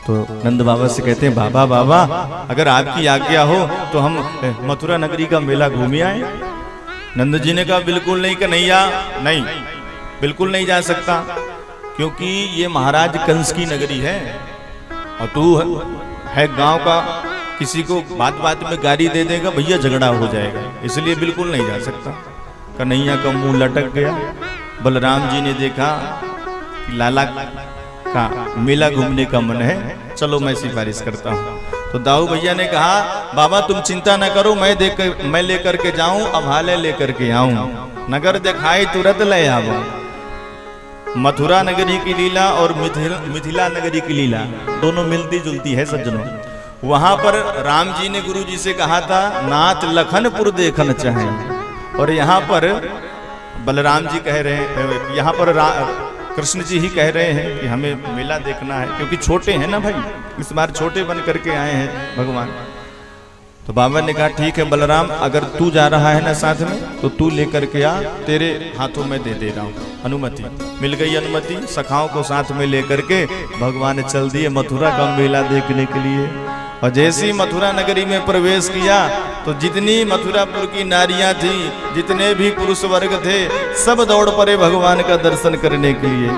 तो नंद बाबा से कहते हैं बाबा बाबा अगर आपकी आज्ञा हो तो हम मथुरा नगरी का मेला घूम आए। नंद जी ने कहा बिल्कुल नहीं कन्हैया, नहीं बिल्कुल नहीं जा सकता, क्योंकि ये महाराज कंस की नगरी है और तू है गांव का, किसी को बात बात में गाली दे देगा भैया झगड़ा हो जाएगा, इसलिए बिल्कुल नहीं जा सकता। कन्हैया का मुंह लटक गया। बलराम जी ने देखा कि लाला का मेला घूमने का मन है, चलो मैं सिफारिश करता हूँ। तो दाऊ भैया ने कहा बाबा तुम चिंता न करो, मैं लेकर के जाऊं, अब हाले लेकर के आऊं, नगर दिखाई तुरंत ले आवो। मथुरा नगरी की लीला और मिथिला नगरी की लीला दोनों मिलती जुलती है सज्जनों। वहां पर राम जी ने गुरु जी से कहा था नाथ लखनपुर देखना चाहे, और यहाँ पर बलराम जी कह रहे हैं, यहाँ पर कृष्ण जी ही कह रहे हैं कि हमें मेला देखना है, क्योंकि छोटे हैं ना भाई, इस बार छोटे बन करके आए हैं भगवान। तो बाबा ने कहा ठीक है बलराम, अगर तू जा रहा है ना साथ में तो तू लेकर के आ, तेरे हाथों में दे रहा हूँ अनुमति। मिल गई अनुमति, सखाओं को साथ में लेकर के भगवान चल दिए मथुरा का मेला देखने के लिए। और जैसे ही मथुरा नगरी में प्रवेश किया तो जितनी मथुरापुर की नारियां थी, जितने भी पुरुष वर्ग थे, सब दौड़ पड़े भगवान का दर्शन करने के लिए।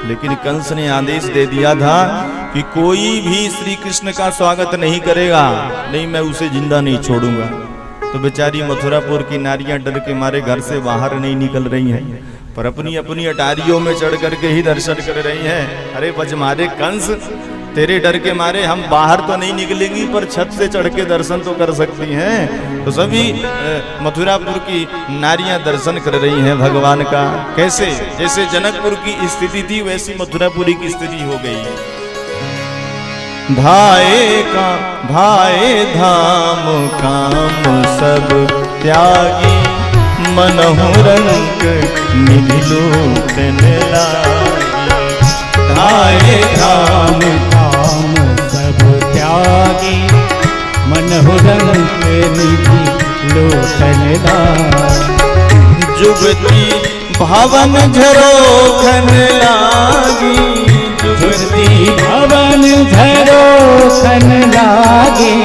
लेकिन कंस ने आदेश दे दिया था कि कोई भी श्री कृष्ण का स्वागत नहीं करेगा, नहीं मैं उसे जिंदा नहीं छोड़ूंगा। तो बेचारी मथुरापुर की नारियां डर के मारे घर से बाहर नहीं निकल रही हैं, पर अपनी अपनी अटारियों में चढ़ करके ही दर्शन कर रही हैं। अरे बजमारे कंस, तेरे डर के मारे हम बाहर तो नहीं निकलेंगी, पर छत से चढ़ के दर्शन तो कर सकती हैं। तो सभी मथुरापुर की नारियां दर्शन कर रही हैं भगवान का। कैसे? जैसे जनकपुर की स्थिति थी वैसी मथुरापुरी की स्थिति हो गई। भाए धाम काम सब त्यागी, मनहु रंग निधिलो भाए धाम काम सब त्यागी, मनहु रंग निधि लोचनदार। जुगती भवन झरोखन लागी, जुगती भवन झरोखन लागी,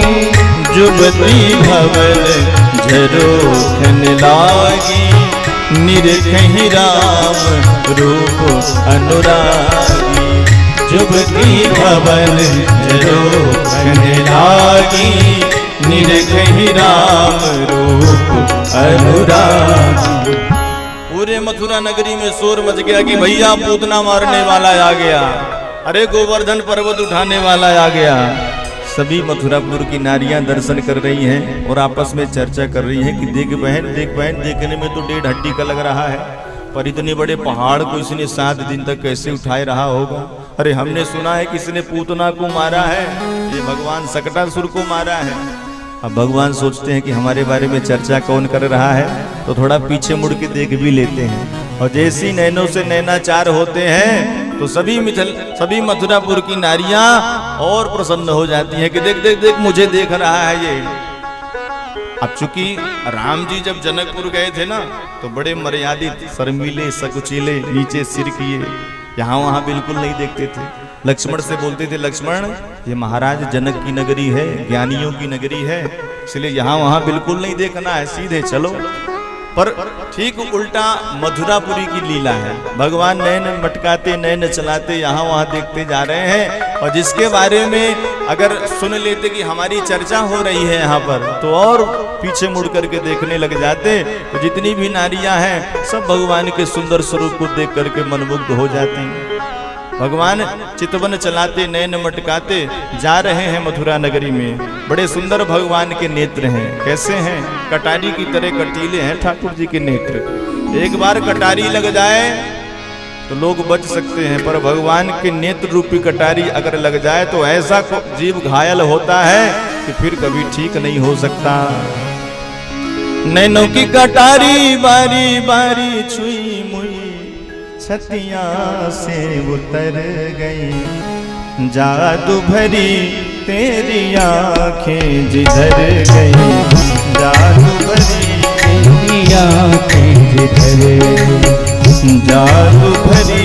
जुगती भवन झरोखन लागी, निरखहि राम रूप अनुरागी। जुगती भवन झरोखन लागी, निरखहि राम रूप अनुरागी। पूरे मथुरा नगरी में शोर मच गया कि भैया पूतना मारने वाला आ गया, अरे गोवर्धन पर्वत उठाने वाला आ गया। सभी मथुरापुर की नारियां दर्शन कर रही हैं और आपस में चर्चा कर रही हैं कि देख बहन, देखने में तो 1.5 हड्डी का लग रहा है, पर इतने बड़े पहाड़ को इसने 7 दिन तक कैसे उठाए रहा होगा। अरे हमने सुना है कि इसने पूतना को मारा है, ये भगवान सकटासुर को मारा है। अब भगवान सोचते हैं कि हमारे बारे में चर्चा कौन कर रहा है, तो थोड़ा पीछे मुड़ के देख भी लेते हैं। और जैसी नैनों से नैनाचार होते हैं तो सभी मथुरापुर की नारियां और प्रसन्न हो जाती हैं कि देख मुझे देख रहा है ये। अब चूंकि राम जी जब जनकपुर गए थे ना तो बड़े मर्यादित, शर्मीले, सकुचीले, नीचे सिर किए, यहाँ वहां बिल्कुल नहीं देखते थे। लक्ष्मण से बोलते थे लक्ष्मण ये महाराज जनक की नगरी है, ज्ञानियों की नगरी है, इसलिए यहाँ वहां बिल्कुल नहीं देखना है, सीधे चलो। पर ठीक उल्टा मथुरापुरी की लीला है, भगवान नैन मटकाते नैन चलाते यहाँ वहाँ देखते जा रहे हैं। और जिसके बारे में अगर सुन लेते कि हमारी चर्चा हो रही है यहाँ पर, तो और पीछे मुड़ करके देखने लग जाते। तो जितनी भी नारियां हैं सब भगवान के सुंदर स्वरूप को देख करके मनमुग्ध हो जाती हैं। भगवान चितवन चलाते नैन मटकाते जा रहे हैं मथुरा नगरी में। बड़े सुंदर भगवान के नेत्र हैं। कैसे हैं? कटारी की तरह कटीले हैं ठाकुर जी के नेत्र। एक बार कटारी लग जाए तो लोग बच सकते हैं, पर भगवान के नेत्र रूपी कटारी अगर लग जाए तो ऐसा जीव घायल होता है कि फिर कभी ठीक नहीं हो सकता। नैनों की कटारी बारी बारी छुई मुई, छतिया से उतर गई, जादू भरी तेरी आंखें जिधर गई, जादू भरी तेरी आंखें जिधर गई, जादू भरी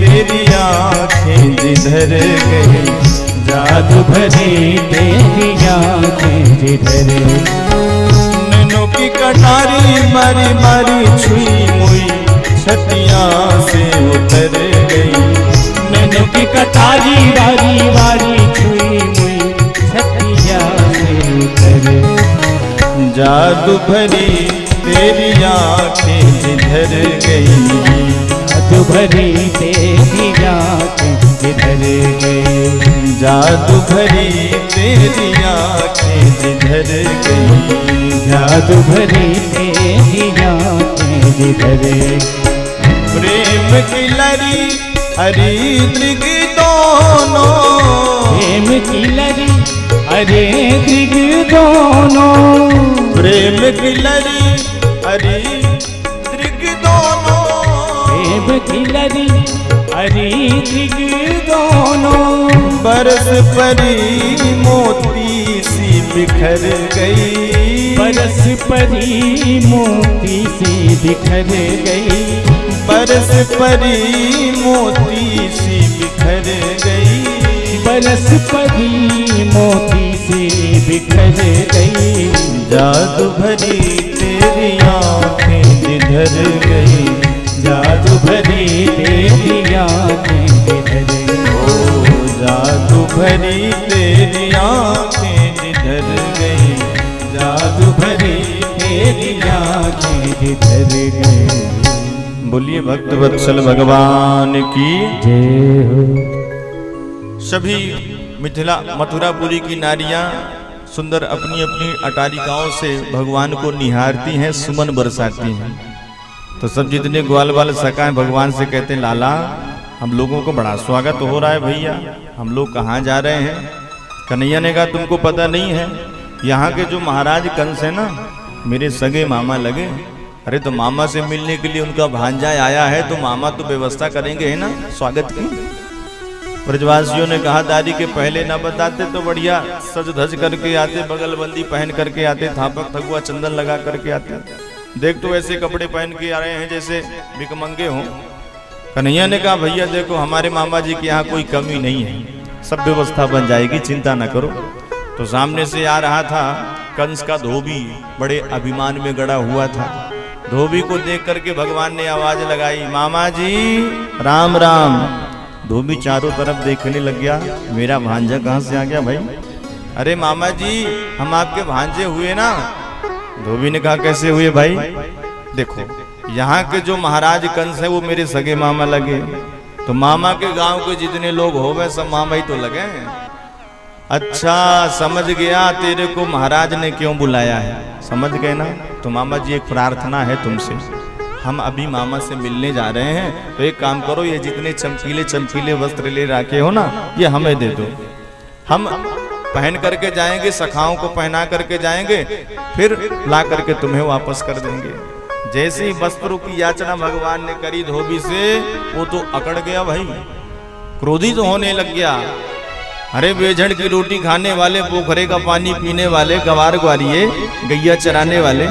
तेरी आंखें जिधर गई, जादू भरी तेरी आँखें जिधर नैनों की कटारी मारी मारी छुई मुई छतिया से उतर गई। नैनों की कटारी वारी वारी छुई मुई छतिया से उतर। जादू भरी तेरी आँखें जिधर गई, जादू भरी तेरी आँखें जिधर गई। जादू भरी तेरी आँखें जिधर गई, जादू भरी तेरी आँखें जिधर गई। प्रेम की लरी हरी दृग दोनों, प्रेम की लरी अरे दृग दोनों, प्रेम की लरी हरी दृग दोनों, प्रेम की लरी अरे दृग दोनों। बरस परी मोती सी बिखर गई, बरस परी मोती सी बिखर गई। बरस परी मोती सी बिखर गई, बरस परी मोती सी बिखर गई। जादू भरी तेरी आँखें जिधर गई, जादू भरी तेरी आँखें जिधर गई। ओ जादू भरी तेरी आँखें जिधर गई, जादू भरी तेरी आँखें जिधर गई। बोलिए भक्त वत्सल भगवान की जय हो। सभी मिथिला मथुरापुरी की नारियां सुंदर अपनी अपनी अटारिकाओं से भगवान को निहारती हैं, सुमन बरसाती हैं। तो सब जितने ग्वाल बाल सका भगवान से कहते हैं, लाला हम लोगों को बड़ा स्वागत हो रहा है भैया, हम लोग कहाँ जा रहे हैं। कन्हैया ने कहा तुमको पता नहीं है, यहाँ के जो महाराज कंस है ना, मेरे सगे मामा लगे। अरे तो मामा से मिलने के लिए उनका भांजा आया है, तो मामा तो व्यवस्था करेंगे है ना स्वागत की। ब्रजवासियों ने कहा दादी के पहले ना बताते तो बढ़िया सज धज करके आते, बगल बंदी पहन करके आते, थापक थगुआ चंदन लगा करके आते। देख तो ऐसे कपड़े पहन के आ रहे हैं जैसे भिकमंगे हों। कन्हैया ने कहा भैया देखो हमारे मामा जी के यहाँ कोई कमी नहीं है, सब व्यवस्था बन जाएगी, चिंता न करो। तो सामने से आ रहा था कंस का धोबी, बड़े अभिमान में गड़ा हुआ था। धोबी को देख करके भगवान ने आवाज लगाई, मामा जी राम राम। धोबी चारों तरफ देखने लग गया, मेरा भांजा कहाँ से आ गया भाई। अरे मामा जी हम आपके भांजे हुए ना। धोबी ने कहा कैसे हुए भाई। देखो यहाँ के जो महाराज कंस है वो मेरे सगे मामा लगे, तो मामा के गांव के जितने लोग हो गए सब मामा ही तो लगे। अच्छा समझ गया तेरे को महाराज ने क्यों बुलाया है, समझ गए ना। तो मामा जी एक प्रार्थना है तुमसे, हम अभी मामा से मिलने जा रहे हैं, तो एक काम करो ये जितने चमकीले चमकीले वस्त्र ले रखे हो ना ये हमें दे दो, हम पहन करके जाएंगे, सखाओं को पहना करके जाएंगे, फिर ला करके तुम्हें वापस कर देंगे। जैसे ही वस्त्रों की याचना भगवान ने करी धोबी से, वो तो अकड़ गया भाई, क्रोधित होने लग गया। अरे बेझड़ की रोटी खाने वाले, पोखरे का पानी पीने वाले, गवार ग्वारिये गैया चराने वाले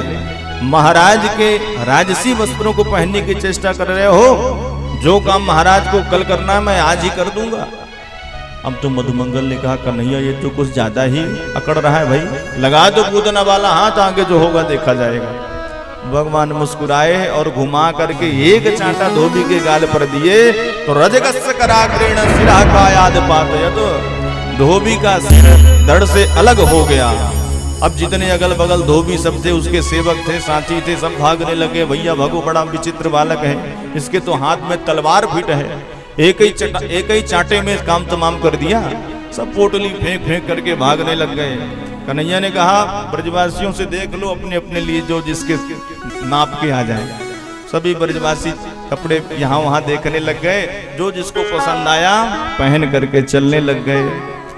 महाराज के राजसी वस्त्रों को पहनने की चेष्टा कर रहे हो। जो काम महाराज को कल करना है मैं आज ही कर दूंगा। अब तो मधुमंगल ने कहा कन्हैया ये तो कुछ ज्यादा ही अकड़ रहा है भाई, लगा दो कूदना वाला हाथ, आगे जो होगा देखा जाएगा। भगवान मुस्कुराए और घुमा करके एक चांटा धोबी के गाल पर दिए, तो रजगस्य कराग्रेण सिरा का याद पातयत, धोबी का सिर धड़ से अलग हो गया। अब जितने अगल बगल धोबी सब थे, उसके सेवक थे, साथी थे, सब भागने लगे। भैया भगो बड़ा विचित्र बालक है, इसके तो हाथ में तलवार फिट है, एक ही चांटे में काम तमाम कर दिया। सब पोटली फेंक फेंक करके भागने लग गए। कन्हैया ने कहा ब्रजवासियों से देख लो अपने अपने लिए जो जिसके नाप के आ जाए। सभी ब्रजवासी कपड़े यहाँ वहाँ देखने लग गए, जो जिसको पसंद आया पहन करके चलने लग गए,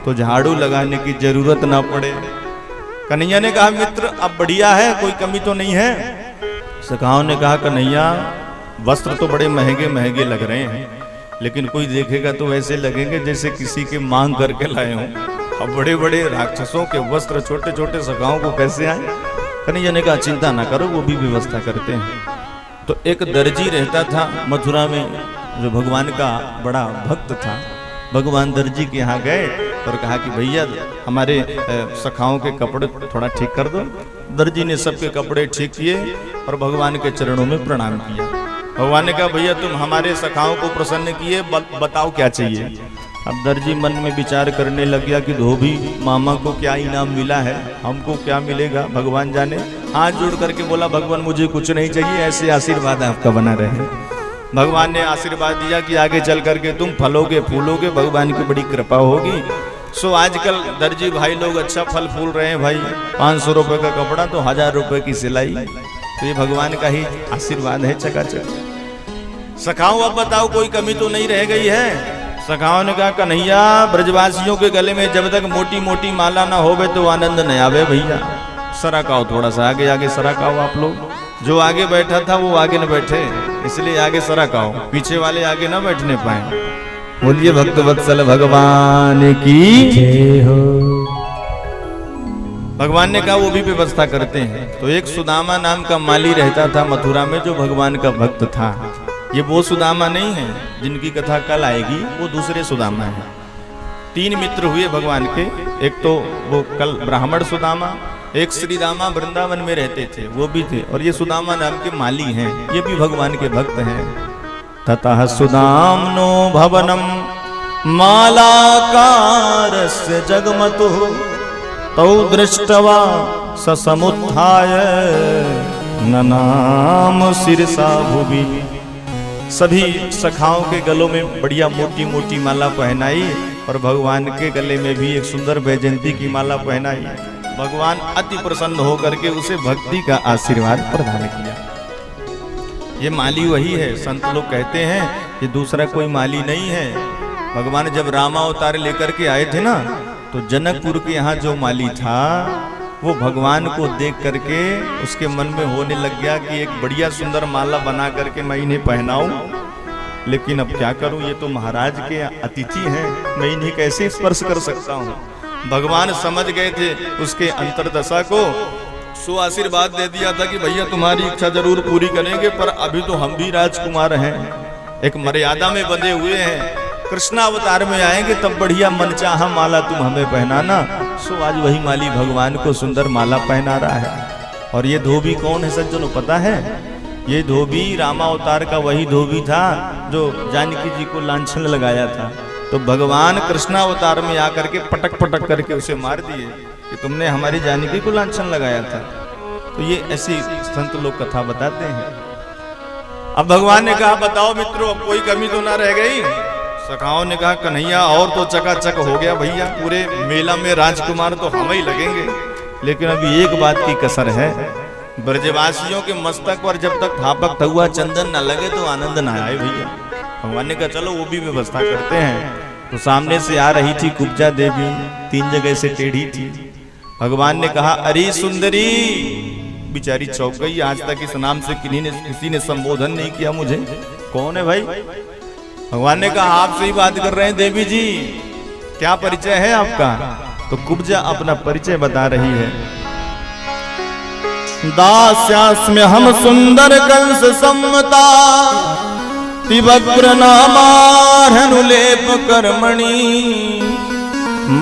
तो झाड़ू लगाने की जरूरत ना पड़े। कन्हैया ने कहा मित्र अब बढ़िया है, कोई कमी तो नहीं है। सखाओं ने कहा कन्हैया वस्त्र तो बड़े महंगे महंगे लग रहे हैं, लेकिन कोई देखेगा तो ऐसे लगेंगे जैसे किसी के मांग करके लाए हों। अब बड़े बड़े राक्षसों के वस्त्र छोटे छोटे सखाओं को कैसे आए। कन्हैया ने कहा चिंता ना करो, वो भी व्यवस्था करते हैं। तो एक दर्जी रहता था मथुरा में, जो भगवान का बड़ा भक्त था। भगवान दर्जी के यहाँ गए और कहा कि भैया हमारे सखाओं के कपड़े थोड़ा ठीक कर दो। दर्जी ने सबके कपड़े ठीक किए और भगवान के चरणों में प्रणाम किया। भगवान ने कहा भैया तुम हमारे सखाओं को प्रसन्न किए, बताओ क्या चाहिए। अब दर्जी मन में विचार करने लग गया कि धोबी मामा को क्या इनाम मिला है, हमको क्या मिलेगा भगवान जाने। हाथ जोड़ करके बोला भगवान मुझे कुछ नहीं चाहिए, ऐसे आशीर्वाद आपका बना रहे। भगवान ने आशीर्वाद दिया कि आगे चल करके तुम फलोगे फूलोगे, भगवान की बड़ी कृपा होगी। सो आजकल दर्जी भाई लोग अच्छा फल फूल रहे हैं भाई, 500 रुपए का कपड़ा तो 1000 रुपए की सिलाई, तो ये भगवान का ही आशीर्वाद है चकाचक। सखाओ अब बताओ कोई कमी तो नहीं रह गई है। सखाओं ने कहा कन्हैया ब्रजवासियों के गले में जब तक मोटी मोटी माला ना होवे तो आनंद न आवे भैया। सरकाओ थोड़ा सा आगे आगे सरकाओ, आप लोग जो आगे बैठा था वो आगे न बैठे, इसलिए आगे सरकाओ, पीछे वाले आगे न बैठने पाए। बोलिए भक्त वत्सल भगवान की जय हो। भगवान ने कहा वो भी व्यवस्था करते हैं। तो एक सुदामा नाम का माली रहता था मथुरा में, जो भगवान का भक्त था। ये वो सुदामा नहीं है जिनकी कथा कल आएगी, वो दूसरे सुदामा है। 3 मित्र हुए भगवान के, एक तो वो कल ब्राह्मण सुदामा, एक श्रीदामा वृंदावन में रहते थे वो भी थे, और ये सुदामा नाम के माली हैं, ये भी भगवान के भक्त हैं। ततः सुदाम्नो भवनम मालाकारस्य जगमतु तौ दृष्टवा ससमुत्थाय ननाम शिरसा भुवि। सभी सखाओं के गलों में बढ़िया मोटी मोटी माला पहनाई और भगवान के गले में भी एक सुंदर वैजयंती की माला पहनाई। भगवान अति प्रसन्न होकर के उसे भक्ति का आशीर्वाद प्रदान किया। ये माली वही है, संत लोग कहते हैं ये दूसरा कोई माली नहीं है। भगवान जब रामावतार लेकर के आए थे ना, तो जनकपुर के यहाँ जो माली था वो भगवान को देख करके उसके मन में होने लग गया कि एक बढ़िया सुंदर माला बना करके मैं इन्हें पहनाऊं, लेकिन अब क्या करूं, ये तो महाराज के अतिथि हैं, मैं इन्हें कैसे स्पर्श कर सकता हूं। भगवान समझ गए थे उसके अंतर्दशा को, सो आशीर्वाद दे दिया था कि भैया तुम्हारी इच्छा जरूर पूरी करेंगे, पर अभी तो हम भी राजकुमार हैं, एक मर्यादा में बंधे हुए हैं। कृष्णावतार में आएंगे तब बढ़िया मनचाहा माला तुम हमें पहनाना। सो आज वही माली भगवान को सुंदर माला पहना रहा है। और ये धोबी कौन है सज्जनों पता है? ये धोबी रामावतार का वही धोबी था जो जानकी जी को लांछन लगाया था। तो भगवान कृष्णावतार में आकर के पटक पटक करके उसे मार दिए कि तुमने हमारी जानकी को लांछन लगाया था। तो ये ऐसी संत लोग कथा बताते हैं। अब भगवान ने कहा बताओ मित्रों अब कोई कमी तो ना रह गई। सखाओं ने कहा कन्हैया और तो चकाचक हो गया भैया, पूरे मेला में राजकुमार तो हम ही लगेंगे, लेकिन अभी एक बात की कसर है, ब्रजवासियों के मस्तक पर जब तक थापक हुआ चंदन न लगे तो आनंद न आए भैया। भगवान ने कहा चलो वो भी व्यवस्था करते हैं। तो सामने से आ रही थी कुब्जा देवी, 3 जगह से टेढ़ी थी। भगवान ने कहा अरे सुंदरी, बेचारी चौंक गई, आज तक इस नाम से किसी ने संबोधन नहीं किया मुझे, कौन है भाई? भगवान ने कहा आपसे ही बात कर रहे हैं देवी जी, क्या परिचय है आपका? तो कुब्जा अपना परिचय बता रही है। दास्यास्म्य हम सुंदर कंस सम्मता तिवक्र नामार्हनुलेप कर्मणि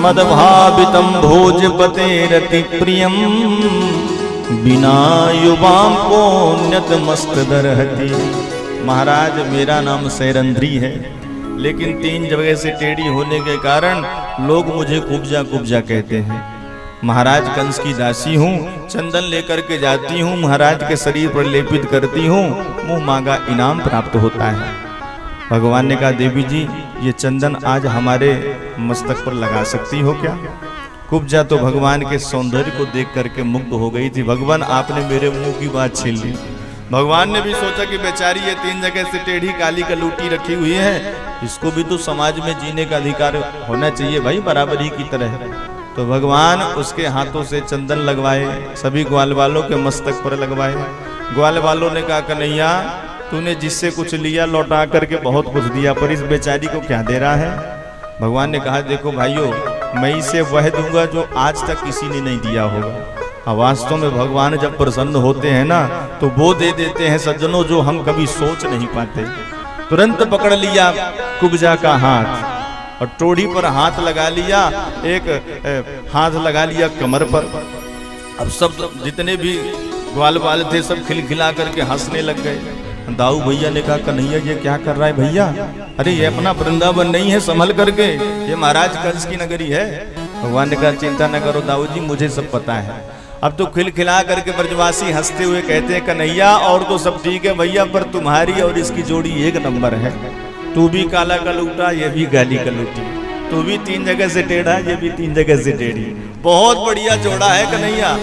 मदभावितम भोजपतेरति प्रियम बिना युवाम पुण्यत मस्त दरहति। महाराज मेरा नाम सैरंध्री है, लेकिन 3 जगह से टेढ़ी होने के कारण लोग मुझे कुब्जा कुब्जा कहते हैं। महाराज कंस की दासी हूँ, चंदन लेकर के जाती हूँ, महाराज के शरीर पर लेपित करती हूँ, मुंह मांगा इनाम प्राप्त होता है। भगवान ने कहा देवी जी ये चंदन आज हमारे मस्तक पर लगा सकती हो क्या? कुब्जा तो भगवान के सौंदर्य को देख करके मुग्ध हो गई थी। भगवान आपने मेरे मुंह की बात छीन ली। भगवान ने भी सोचा कि बेचारी ये 3 जगह से टेढ़ी काली कलूटी रखी हुई है, इसको भी तो समाज में जीने का अधिकार होना चाहिए भाई, बराबरी की तरह। तो भगवान उसके हाथों से चंदन लगवाए, सभी ग्वाल वालों के मस्तक पर लगवाए। ग्वाल वालों ने कहा कन्हैया तूने जिससे कुछ लिया लौटा करके बहुत कुछ दिया, पर इस बेचारी को क्या दे रहा है? भगवान ने कहा देखो भाइयों, मैं इसे वह दूंगा जो आज तक किसी ने नहीं दिया होगा। वास्तव में भगवान जब प्रसन्न होते हैं ना तो वो दे देते हैं सज्जनों जो हम कभी सोच नहीं पाते। तुरंत पकड़ लिया कुब्जा का हाथ और टोड़ी पर हाथ लगा लिया, एक हाथ लगा लिया कमर पर। अब सब जितने भी ग्वाल बाल थे सब खिलखिला करके हंसने लग गए। दाऊ भैया ने कहा कन्हैया ये क्या कर रहा है भैया, अरे ये अपना वृंदावन नहीं है, संभल करके, ये महाराज कंस की नगरी है। भगवान ने कहा चिंता न करो दाऊ जी, मुझे सब पता है। अब तो खिलखिला करके ब्रजवासी हंसते हुए कहते हैं कन्हैया और तो सब ठीक है भैया, पर तुम्हारी और इसकी जोड़ी एक नंबर है। तू भी काला कलूटा, ये भी गाली कलूटी, तू भी 3 जगह से टेढ़ा, ये भी 3 जगह से टेढ़ी, बहुत बढ़िया जोड़ा है कन्हैया।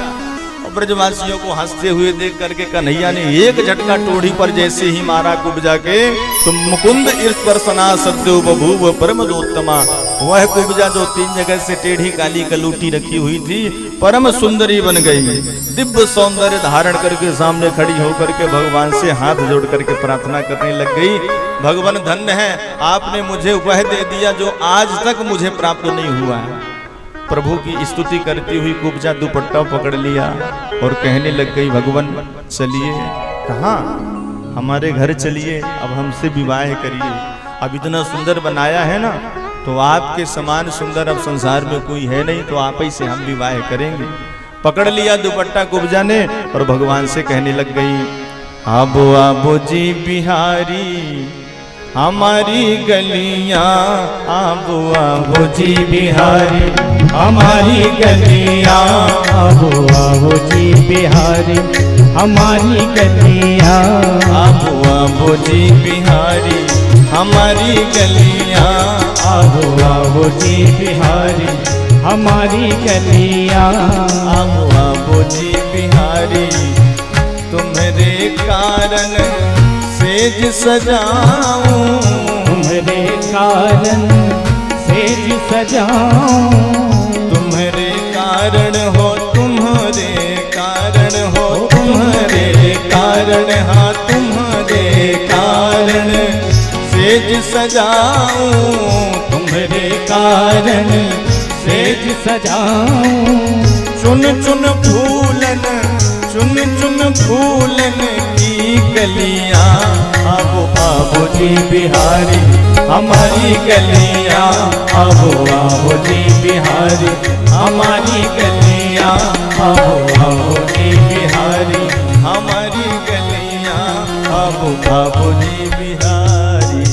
ब्रजवासियों को हंसते हुए देख करके कन्हैया ने एक झटका टोड़ी पर जैसे ही मारा, कुब्जा के तुम मुकुंद स्पर्शना सद्यो बभूव परमदोत्तमा। वह कुब्जा जो 3 जगह से टेढ़ी काली कलूटी रखी हुई थी परम सुंदरी बन गई, दिव्य सौंदर्य धारण करके सामने खड़ी होकर के भगवान से हाथ जोड़ करके प्रार्थना करने लग गई। भगवान धन्य है, आपने मुझे वह दे दिया जो आज तक मुझे प्राप्त नहीं हुआ है। प्रभु की स्तुति करती हुई कुब्जा दुपट्टा पकड़ लिया और कहने लग गई भगवान चलिए, कहाँ, हमारे घर चलिए, अब हमसे विवाह करिए। अब इतना सुंदर बनाया है ना, तो आपके समान सुंदर अब संसार में कोई है नहीं, तो आप ही से हम विवाह करेंगे। पकड़ लिया दुपट्टा कुब्जा ने और भगवान से कहने लग गई आबो आबो जी बिहारी हमारी गलियां, आबो आबो जी बिहारी हमारी गलियां, आबो आबो जी बिहारी हमारी गलियां, आबो आबो जी बिहारी हमारी गलियां, आबो आबो जी बिहारी हमारी गलियां, आबो आबो जी बिहारी तुम्हारे कारण सेज सजाऊं, तुम्हारे कारण सेज सजाऊं, तुम्हारे कारण हो, तुम्हारे कारण हो, तुम्हारे कारण, हाँ तुम्हारे कारण सेज सजाऊं, तुम्हारे कारण सेज सजाऊं। चुन चुन फूलन, चुन चुन फूलन की गलियां, आबो आबो जी बिहारी हमारी गलियां, आबो आबो जी बिहारी हमारी गलियां, आबो आबो जी बिहारी हमारी गलियां, आबो आबो जी बिहारी।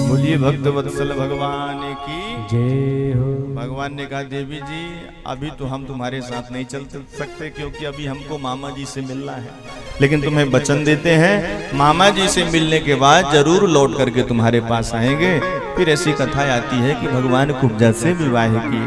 बोलिए भक्त वत्सल भगवान की जय हो। भगवान ने कहा देवी जी अभी तो हम तुम्हारे साथ नहीं चल सकते, क्योंकि अभी हमको मामा जी से मिलना है, लेकिन तुम्हें वचन देते हैं मामा जी से मिलने के बाद जरूर लौट करके तुम्हारे पास आएंगे। फिर ऐसी कथा आती है कि भगवान कुब्जा से विवाह की।